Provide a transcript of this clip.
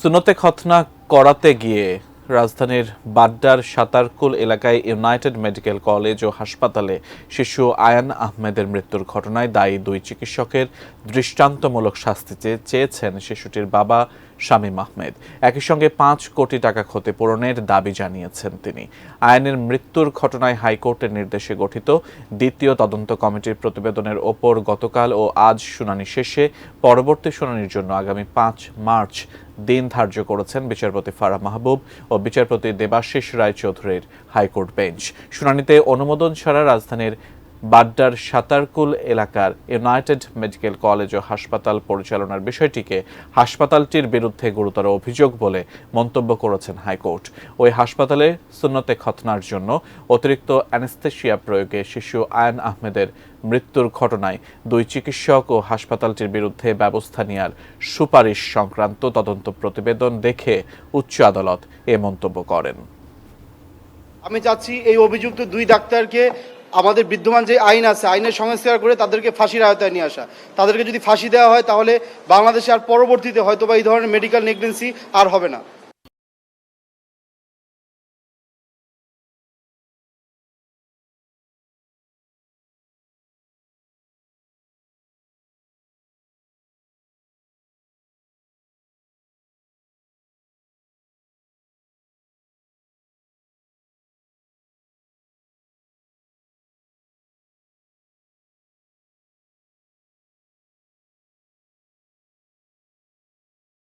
সুন্নতে খতনা করাতে গিয়ে রাজধানীর বাড্ডার সাতারকুল এলাকায় ইউনাইটেড মেডিকেল কলেজ ও হাসপাতালে শিশু আয়ান আহমেদের মৃত্যুর ঘটনায় দায়ী দুই চিকিৎসকের দৃষ্টান্তমূলক শাস্তি চেয়েছেন শিশুটির বাবা শামীম আহমেদ। একই সঙ্গে ৫ কোটি টাকা ক্ষতিপূরণের দাবি জানিয়েছেন তিনি। আয়ানের মৃত্যুর ঘটনায় হাইকোর্টের নির্দেশে গঠিত দ্বিতীয় তদন্ত কমিটির প্রতিবেদনের ওপর গতকাল ও আজ শুনানি শেষে পরবর্তী শুনানির জন্য আগামী ৫ মার্চ দিন ধার্য করেছেন বিচারপতি ফারাহ মাহবুব ও বিচারপতি দেবাশিস রায়চৌধুরীর হাইকোর্ট বেঞ্চ। শুনানিতে অনুমোদন ছাড়া রাজধানীর বাড্ডার সাতারকুল এলাকার ইউনাইটেড মেডিকেল কলেজ ও হাসপাতাল পরিচালনার বিষয়টিকে হাসপাতালটির বিরুদ্ধে গুরুতর অভিযোগ বলে মন্তব্য করেছেন হাইকোর্ট। ওই হাসপাতালে সুন্নতে খতনার জন্য অতিরিক্ত অ্যানেস্থেসিয়া প্রয়োগে শিশু আয়ান আহমেদের মৃত্যুর ঘটনায় দুই চিকিৎসক ও হাসপাতালটির বিরুদ্ধে ব্যবস্থা নেওয়ার সুপারিশ সংক্রান্ত তদন্ত প্রতিবেদন দেখে উচ্চ আদালত এ মন্তব্য করেন। আমি চাচ্ছি এই অভিযুক্ত দুই ডাক্তারকে আমাদের বিদ্যমান যে আইন আছে আইনের সংস্কার করে তাদেরকে ফাঁসির আওতায় নিয়ে আসা। তাদেরকে যদি ফাঁসি দেওয়া হয় তাহলে বাংলাদেশে আর পরবর্তীতে হয়তো বা এই ধরনের মেডিকেল নেগলিজেন্সি আর হবে না।